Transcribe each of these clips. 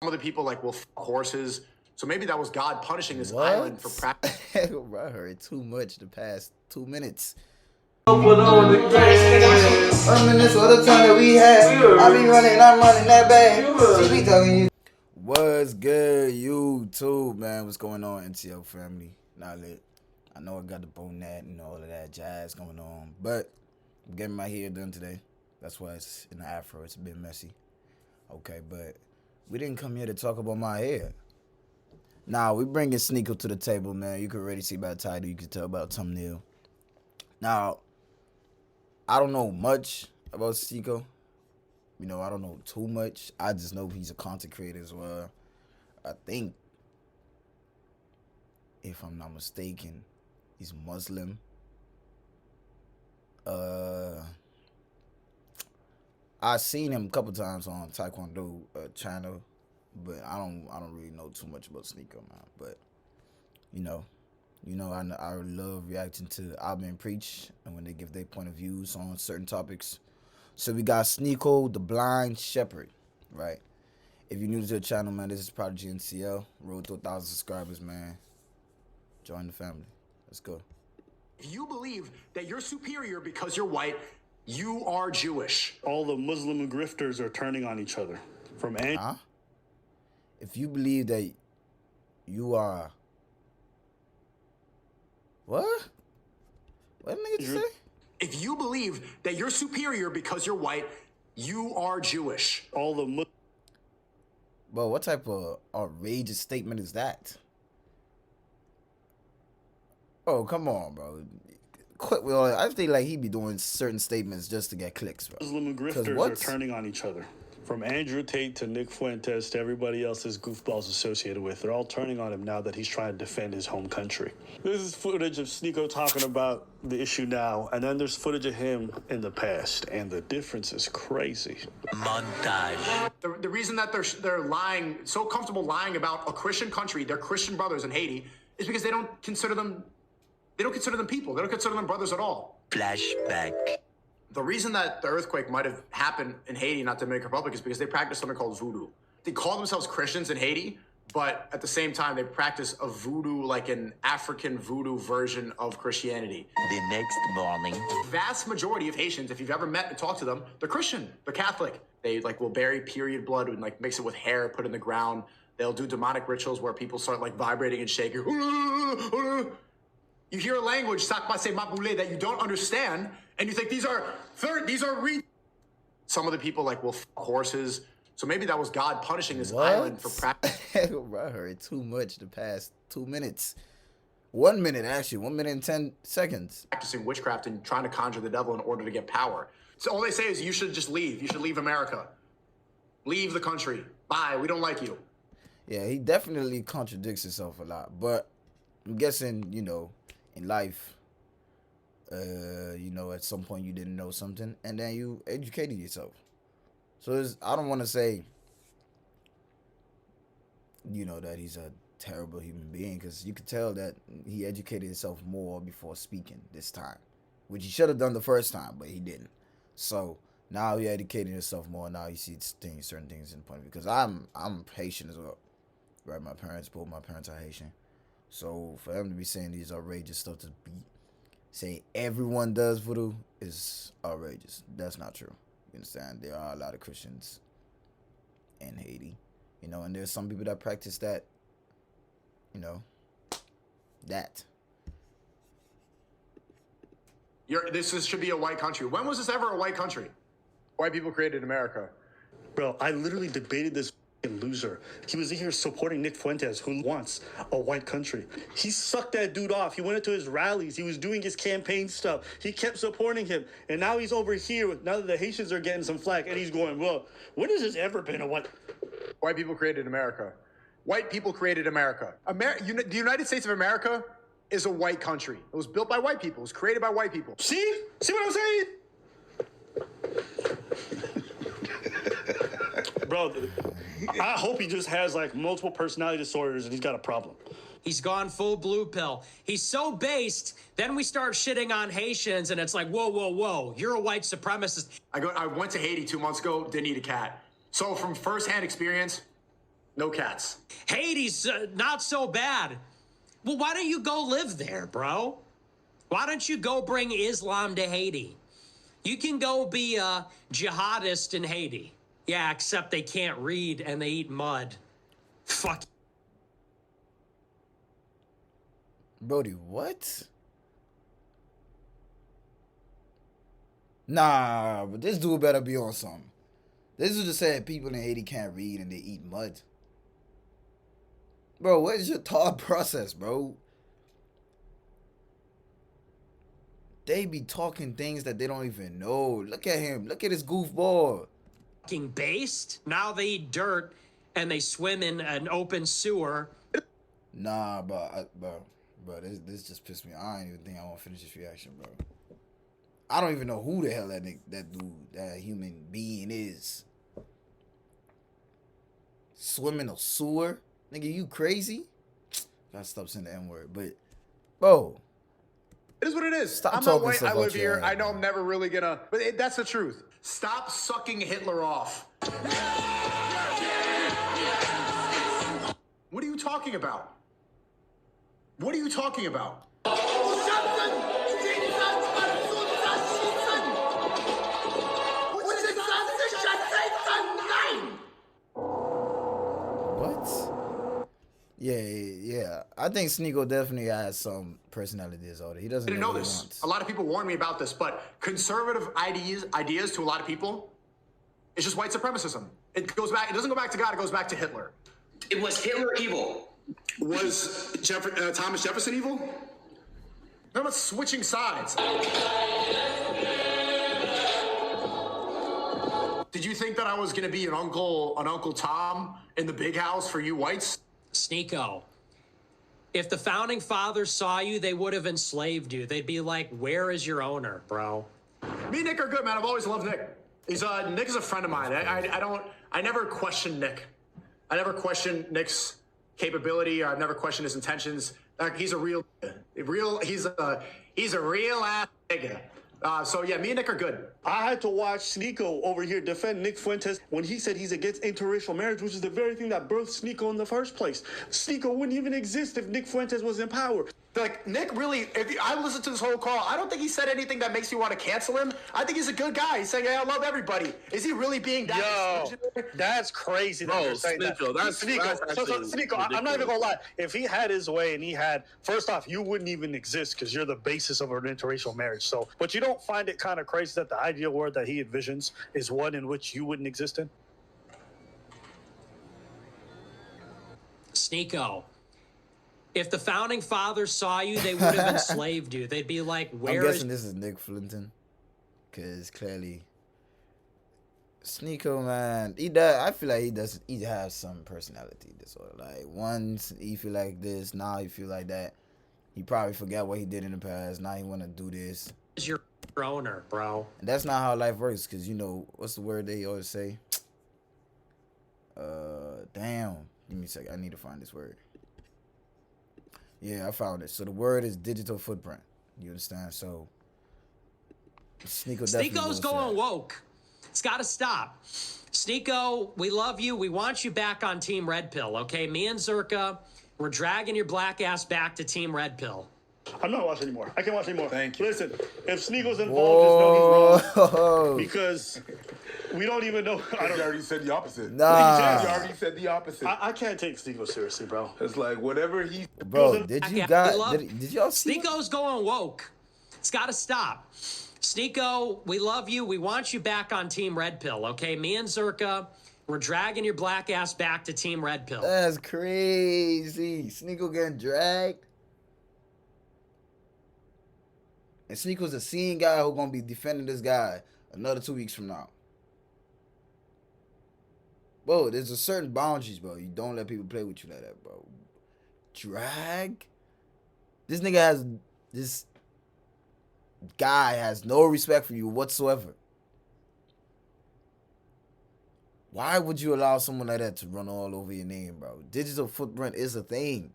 Some of the people like will fuck horses. So maybe that was God punishing this island for practice. Bro, I heard too much the past 2 minutes. Reminisce for the time that we had. I be running, I'm running that bad. She be talking you. What's good, YouTube, man? What's going on, NCL Family? Not lit. I know I got the bonnet and all of that jazz going on, but I'm getting my hair done today. That's why it's in the afro. It's a bit messy. Okay, but we didn't come here to talk about my hair. Nah, we bringing Sneako to the table, man. You can already see by the title. You can tell about the thumbnail. Now, I don't know much about Sneako. You know, I don't know too much. I just know he's a content creator as well. I think, if I'm not mistaken, he's Muslim. I've seen him a couple times on Taekwondo channel, but I don't really know too much about Sneako, man. But you know, I love reacting to Alvin Preach and when they give their point of views on certain topics. So we got Sneako, the Blind Shepherd, right? If you're new to the channel, man, this is ProdigyNcl. Road to 1,000 subscribers, man. Join the family. Let's go. If you believe that you're superior because you're white, you are Jewish. All the Muslim grifters are turning on each other. If you believe that you are... What? What did nigga say? If you believe that you're superior because you're white, you are Jewish. All the Bro, what type of outrageous statement is that? Oh, come on, bro. Well, I think like he be doing certain statements just to get clicks, bro. Muslim grifters are turning on each other. From Andrew Tate to Nick Fuentes to everybody else his goofballs associated with. They're all turning on him now that he's trying to defend his home country. This is footage of Sneako talking about the issue now, and then there's footage of him in the past, and the difference is crazy. Montage. The reason that they're lying, so comfortable lying about a Christian country, their Christian brothers in Haiti, is because they don't consider them people. They don't consider them brothers at all. Flashback. The reason that the earthquake might have happened in Haiti, not Dominican Republic, is because they practice something called voodoo. They call themselves Christians in Haiti, but at the same time, they practice a voodoo, like an African voodoo version of Christianity. The next morning. Vast majority of Haitians, if you've ever met and talked to them, they're Christian, they're Catholic. They like will bury period blood and like mix it with hair, put it in the ground. They'll do demonic rituals where people start like vibrating and shaking. You hear a language, sakpase mapule, that you don't understand, and you think these are Some of the people like will fuck horses. So maybe that was God punishing this island for practice. Bro, I heard too much the past 2 minutes. 1 minute, actually. 1 minute and 10 seconds. Practicing witchcraft and trying to conjure the devil in order to get power. So all they say is you should just leave. You should leave America. Leave the country. Bye. We don't like you. Yeah, he definitely contradicts himself a lot. But I'm guessing, you know, in life, you know, at some point you didn't know something and then you educated yourself. So I don't want to say, you know, that he's a terrible human being, because you could tell that he educated himself more before speaking this time, which he should have done the first time, but he didn't. So now he educated himself more. Now he sees certain things in point of view, because I'm Haitian as well, right? Both my parents are Haitian. So for them to be saying these outrageous stuff, to be saying everyone does voodoo, is outrageous. That's not true. You understand? There are a lot of Christians in Haiti, you know, and there's some people that practice that, you know, that. This should be a white country. When was this ever a white country? White people created America. Bro, I literally debated this loser. He was here supporting Nick Fuentes, who wants a white country. He sucked that dude off. He went into his rallies. He was doing his campaign stuff. He kept supporting him. And now he's over here, now that the Haitians are getting some flack, and he's going, well, when has this ever been a white... White people created America. White people created America. The United States of America is a white country. It was built by white people. It was created by white people. See? See what I'm saying? Bro, I hope he just has like multiple personality disorders and he's got a problem. He's gone full blue pill. He's so based, then we start shitting on Haitians and it's like, whoa, whoa, whoa, you're a white supremacist. I went to Haiti 2 months ago, didn't eat a cat. So from firsthand experience, No cats. Haiti's not so bad. Well, why don't you go live there, bro? Why don't you go bring Islam to Haiti? You can go be a jihadist in Haiti. Yeah, except they can't read and they eat mud. Fuck. Brody, what? Nah, but this dude better be on something. This dude just said people in Haiti can't read and they eat mud. Bro, what is your thought process, bro? They be talking things that they don't even know. Look at him. Look at his goofball. Fucking based. Now they eat dirt and they swim in an open sewer. Nah, bro, this just pissed me off. I don't even think I want to finish this reaction, bro. I don't even know who the hell that dude, that human being is. Swim in a sewer? Nigga, you crazy? Gotta stop saying the N-word, but, bro. It is what it is. Stop I'm not talking white. stuff I out live your here. ass, I know man. I'm never really gonna. But that's the truth. Stop sucking Hitler off. What are you talking about? What are you talking about? What? Yeah. I think Sneako definitely has some personality disorder. He doesn't I didn't know know what he this. wants. A lot of people warned me about this, but conservative ideas to a lot of people, it's just white supremacism. It goes back. It doesn't go back to God. It goes back to Hitler. It was Hitler evil. Was Thomas Jefferson evil? How about switching sides? Did you think that I was gonna be an Uncle Tom in the big house for you whites? Sneako. If the founding fathers saw you, they would have enslaved you. They'd be like, where is your owner, bro? Me and Nick are good, man. I've always loved Nick. Nick is a friend of mine. I never question Nick. I never question Nick's capability. I've never questioned his intentions. He's a real he's a real ass nigga. So yeah, me and Nick are good. I had to watch Sneako over here defend Nick Fuentes when he said he's against interracial marriage, which is the very thing that birthed Sneako in the first place. Sneako wouldn't even exist if Nick Fuentes was in power. Like, Nick really, I listened to this whole call, I don't think he said anything that makes you want to cancel him. I think he's a good guy. He's saying, hey, I love everybody. Is he really being that? Yo, that's crazy that you're saying Sneako, that. that's Sneako, I'm not even gonna lie. If he had his way and he had, first off, you wouldn't even exist because you're the basis of an interracial marriage. So, but you don't find it kind of crazy that the ideal world that he envisions is one in which you wouldn't exist in? Sneako. If the founding fathers saw you, they would have enslaved you. They'd be like, where I'm is... guessing this is Nick Flinton, because clearly Sneako, man, I feel like he has some personality disorder. Like, once he feel like this, now he feel like that. He probably forgot what he did in the past. Now he want to do this. Is your owner, bro? And that's not how life works, because, you know, what's the word they always say? Damn. Give me a second. I need to find this word. Yeah, I found it. So the word is digital footprint. You understand? So Sneako definitely Sneako's goes going to that. woke. It's got to stop. Sneako, we love you. We want you back on Team Red Pill, okay? Me and Zerka, we're dragging your black ass back to Team Red Pill. I'm not watching anymore. I can't watch anymore. Thank you. Listen, if Sneako's involved, just know he's wrong. Whoa. Because we don't even know. I You don't already said the opposite. Nah. You already said the opposite. I can't take Sneako seriously, bro. It's like whatever he. Bro, did you love- did y'all see? Sneako's going woke. It's got to stop. Sneako, we love you. We want you back on Team Red Pill, okay? Me and Zerka, we're dragging your black ass back to Team Red Pill. That's crazy. Sneako getting dragged. And Sneako's a seeing guy who's gonna be defending this guy another 2 weeks from now. Bro, there's a certain boundaries, bro. You don't let people play with you like that, bro. Drag? This guy has no respect for you whatsoever. Why would you allow someone like that to run all over your name, bro? Digital footprint is a thing.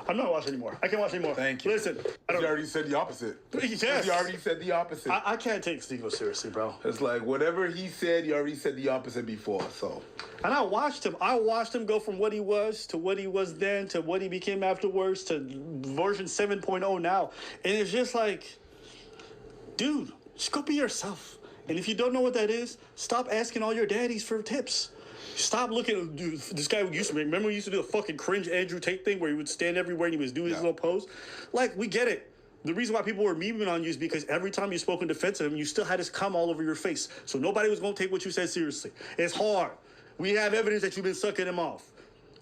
I'm not watching anymore. I can't watch anymore. Thank you. Listen, I You don't. already said the opposite. Yes. You already said the opposite. I can't take Sneako seriously, bro. It's like whatever he said, you already said the opposite before. So And I watched him. I watched him go from what he was to what he was then to what he became afterwards to version 7.0 now. And it's just like, dude, just go be yourself. And if you don't know what that is, stop asking all your daddies for tips. Stop looking at dude, this guy who used to remember we used to do the fucking cringe Andrew Tate thing where he would stand everywhere and he was doing his little pose. Like, we get it. The reason why people were memeing on you is because every time you spoke in defense of him, you still had his cum all over your face. So nobody was going to take what you said seriously. It's hard. We have evidence that you've been sucking him off.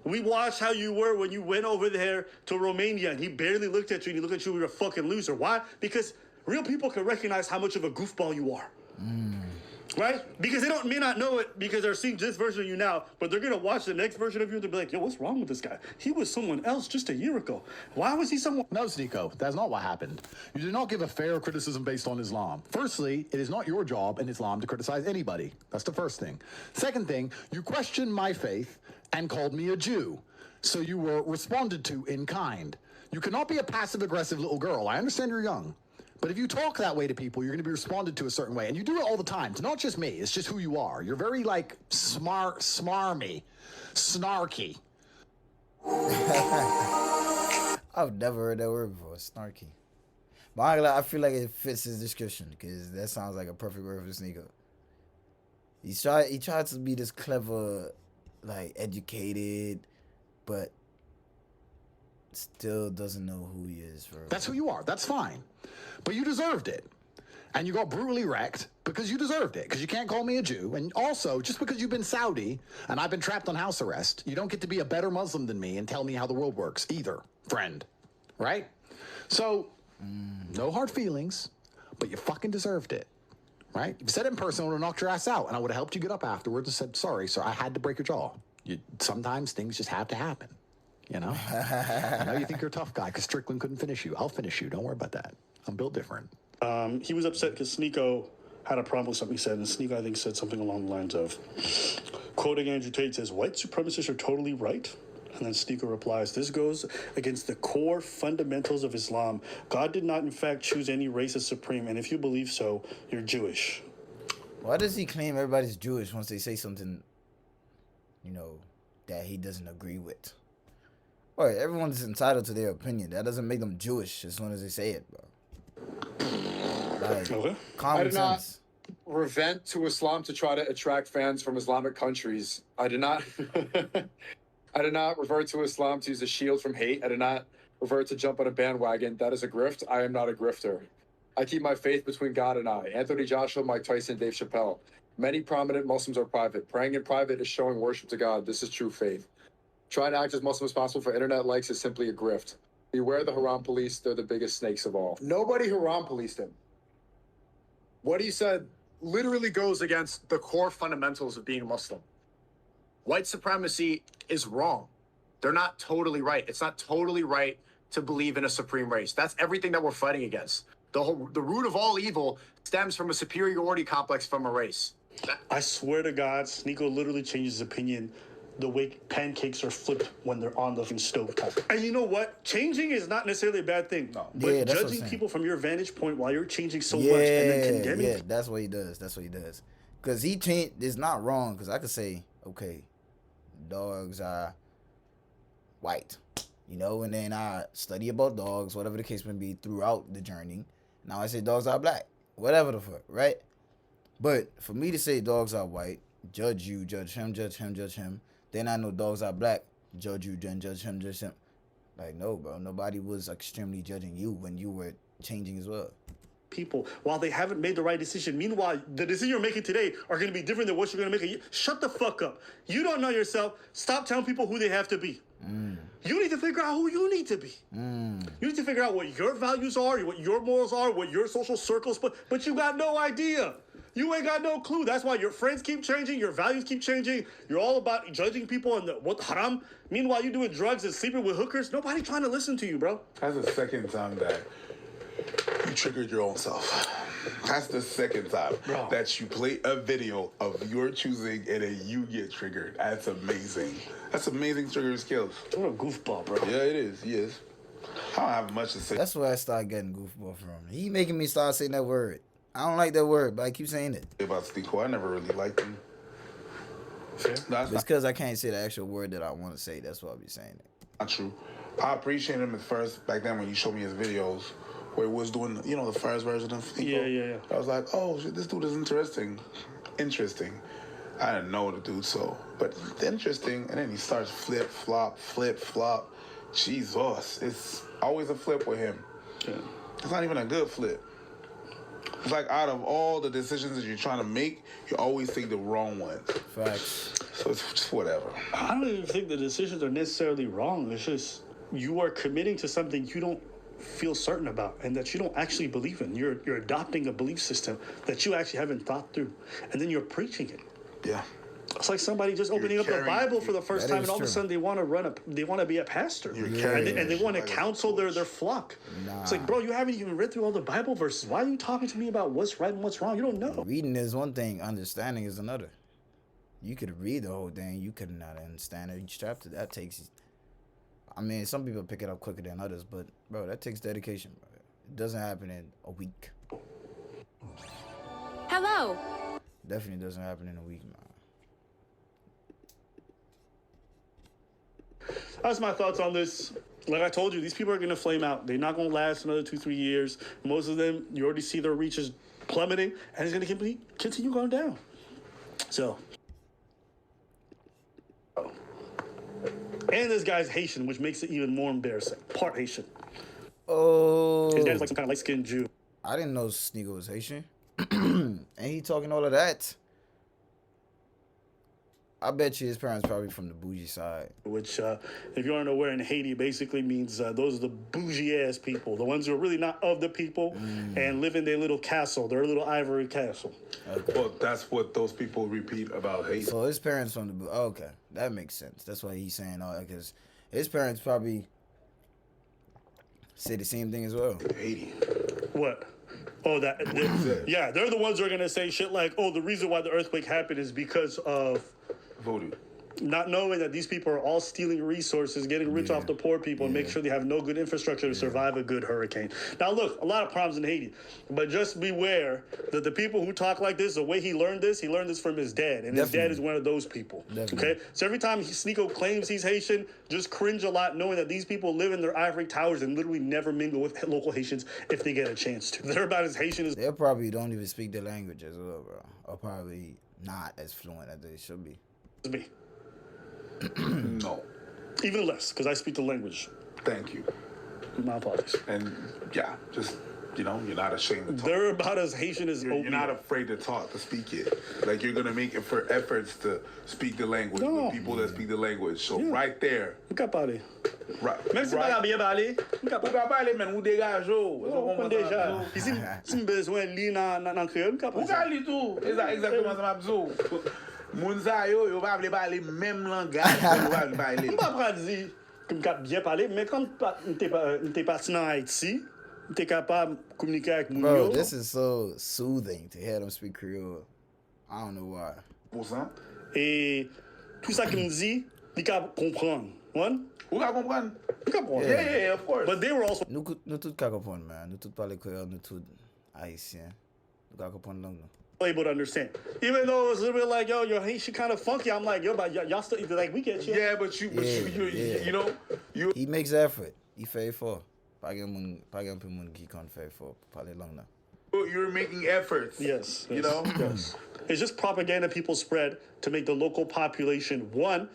We watched how you were when you went over there to Romania and he barely looked at you and he looked at you and you're a fucking loser. Why? Because real people can recognize how much of a goofball you are. Right? Because they may not know it because they're seeing this version of you now, but they're going to watch the next version of you and they'll be like, yo, what's wrong with this guy? He was someone else just a year ago. Why was he someone? No, Sneako, that's not what happened. You did not give a fair criticism based on Islam. Firstly, it is not your job in Islam to criticize anybody. That's the first thing. Second thing, you questioned my faith and called me a Jew. So you were responded to in kind. You cannot be a passive-aggressive little girl. I understand you're young. But if you talk that way to people, you're going to be responded to a certain way. And you do it all the time. It's not just me. It's just who you are. You're very, like, smarmy, snarky. I've never heard that word before. Snarky. But I feel like it fits his description because that sounds like a perfect word for Sneako. He tried to be this clever, like, educated, but still doesn't know who he is. That's who you are. That's fine. But you deserved it. And you got brutally wrecked because you deserved it. Because you can't call me a Jew. And also, just because you've been Saudi and I've been trapped on house arrest, you don't get to be a better Muslim than me and tell me how the world works either, friend. Right? So, no hard feelings, but you fucking deserved it. Right? If you said it in person, I would have knocked your ass out. And I would have helped you get up afterwards and said, sorry, sir, I had to break your jaw. Sometimes things just have to happen. You know? I know you think you're a tough guy because Strickland couldn't finish you. I'll finish you. Don't worry about that. I'm built different. He was upset because Sneako had a problem with something he said, and Sneako, I think, said something along the lines of, quoting Andrew Tate, says, white supremacists are totally right. And then Sneako replies, this goes against the core fundamentals of Islam. God did not, in fact, choose any race as supreme, and if you believe so, you're Jewish. Why does he claim everybody's Jewish once they say something, you know, that he doesn't agree with? All right, everyone is entitled to their opinion. That doesn't make them Jewish as soon as they say it, bro. Like, Okay. common I did not sense. revent to Islam to try to attract fans from Islamic countries. I did not I did not revert to Islam to use a shield from hate. I did not revert to jump on a bandwagon. That is a grift. I am not a grifter. I keep my faith between God and I. Anthony Joshua, Mike Tyson, Dave Chappelle. Many prominent Muslims are private. Praying in private is showing worship to God. This is true faith. Trying to act as Muslim as possible for internet likes is simply a grift. Beware the haram police. They're the biggest snakes of all. Nobody haram policed him. What he said literally goes against the core fundamentals of being a Muslim. White supremacy is wrong. They're not totally right. It's not totally right to believe in a supreme race. That's everything that we're fighting against. The root of all evil stems from a superiority complex from a race. I swear to God, Sneako literally changes his opinion the way pancakes are flipped when they're on the stove top. And you know what? Changing is not necessarily a bad thing. Yeah, But that's what I'm judging saying. people from your vantage point while you're changing so much and then condemning. Yeah, that's what he does. That's what he does. Because he changed. It's not wrong. Because I could say, okay, dogs are white, you know, and then I study about dogs, whatever the case may be, throughout the journey. Now I say dogs are black, whatever the fuck, right? But for me to say dogs are white, judge you, judge him, judge him, judge him. Then I know dogs are black, judge you, then judge him, judge him. Like, no, bro, nobody was extremely judging you when you were changing as well. People while they haven't made the right decision. Meanwhile, the decision you're making today are going to be different than what you're going to make a year. Shut the fuck up. You don't know yourself. Stop telling people who they have to be. You need to figure out who you need to be. You need to figure out what your values are, what your morals are, what your social circles, but you got no idea. You ain't got no clue. That's why your friends keep changing, your values keep changing. You're all about judging people and what haram. Meanwhile, you doing drugs and sleeping with hookers. Nobody trying to listen to you, bro. that's the second time that you triggered your own self. That's the second time Bro. that you play a video of your choosing and then you get triggered. That's amazing. That's amazing triggering skills. What a goofball, bro. Yeah, it is. He is. I don't have much to say. That's where I start getting goofball from. He making me start saying that word. I don't like that word, but I keep saying it. About Sneako, I never really liked him. Fair. That's It's because I can't say the actual word that I want to say. That's why I be saying it. not true. I appreciate him at first, back then when you showed me his videos, where he was doing, you know, the first version of Sneako. Yeah. I was like, oh, shit, this dude is interesting. Interesting. I didn't know the dude, so. But it's interesting, and then he starts flip, flop. Jesus. It's always a flip with him. Yeah. It's not even a good flip. It's like out of all the decisions that you're trying to make, you always take the wrong ones. Facts. So it's just whatever. I don't even think the decisions are necessarily wrong. It's just you are committing to something you don't feel certain about and that you don't actually believe in. You're adopting a belief system that you actually haven't thought through, and then you're preaching it. Yeah. It's like somebody just opening up the carrying- Bible for the first That time, is and all of a true. sudden they want to be a pastor, carrying and they want to like a counsel their torch. flock. Nah. It's like, bro, you haven't even read through all the Bible verses. Why are you talking to me about what's right and what's wrong? You don't know. Reading is one thing, understanding is another. You could read the whole thing, you could not understand it. Each chapter, that takes, I mean, some people pick it up quicker than others, but, bro, that takes dedication, bro. It doesn't happen in a week. Hello. Definitely doesn't happen in a week, man. That's my thoughts on this. Like I told you, these people are going to flame out. They're not going to last another 2-3 years. Most of them, you already see their reaches plummeting, and it's going to continue going down. So. And this guy's Haitian, which makes it even more embarrassing. Part Haitian. Oh. His dad's like some kind of light-skinned Jew. I didn't know Sneako was Haitian. And he talking all of that. I bet you his parents probably from the bougie side. Which, if you aren't aware, in Haiti basically means those are the bougie-ass people. The ones who are really not of the people and live in their little castle, their little ivory castle. Well, that's what those people repeat about Haiti. So his parents from the okay, that makes sense. That's why he's saying all that, because his parents probably say the same thing as well. Haiti. What? Oh, yeah, they're the ones who are going to say shit like, oh, the reason why the earthquake happened is because of Voodoo. not knowing that these people are all stealing resources, getting rich off the poor people, and make sure they have no good infrastructure to survive a good hurricane. Now, look, a lot of problems in Haiti, but just beware that the people who talk like this, the way he learned this from his dad, and his dad is one of those people. Definitely. Okay? So every time Sneako claims he's Haitian, just cringe a lot knowing that these people live in their ivory towers and literally never mingle with local Haitians if they get a chance to. They're about as Haitian as... They probably don't even speak the language as well, bro. Or probably not as fluent as they should be. me. No. Even less, because I speak the language. Thank you. My apologies. And yeah, just, you know, you're not ashamed to talk. They're about as Haitian as You're not afraid to talk, to speak it. Like, you're going to make efforts to speak the language with people that speak the language. So right there. Nunca parler. Right. Même si pas bien parler, nunca parler. Nunca parler, men, ou dégage, On déjà. Puis si besoin de lire dans créole, nunca Ou parler. ka li tou. Exactement ça m'a besoin. Moun sa yo pa vle parler même langage que yo pa vle parler. On va pas dire que je bien parler, mais quand t'es parti dans Haïti, t'es capable de communiquer avec moun Bro, yo. this is so soothing to hear them speak Creole. I don't know why. Pourcent. Et tout ça qu'il me dit, il peut comprendre. One? Ou ka comprendre? Il peut comprendre. Yeah, of course. But they were also Nous tout ka comprendre, man. Nous tout parler Creole, nous tout haïtien. Nous ka comprendre langue. able to understand. Even though it's a little bit like, yo, your Haitian kind of funky, I'm like, yo, but y'all still, like, we get you. Yeah, but you know, you. He makes effort. Il fait effort. Pas gen moun qui compte faire effort pour parler langue là. You're making efforts. Yes. You know? Yes. It's just propaganda people spread to make the local population, one,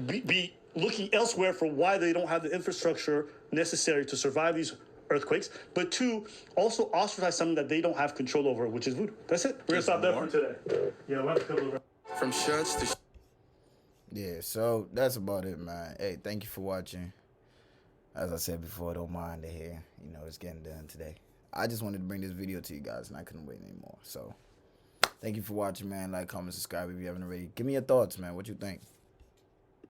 be looking elsewhere for why they don't have the infrastructure necessary to survive these earthquakes, but two, also ostracize something that they don't have control over, which is voodoo. That's it. We're going to stop there for today. Yeah, we'll have to cover From shirts to... Yeah, so that's about it, man. Hey, thank you for watching. As I said before, don't mind the hair. You know, it's getting done today. I just wanted to bring this video to you guys, and I couldn't wait anymore. So, thank you for watching, man. Like, comment, subscribe if you haven't already. Give me your thoughts, man. What you think?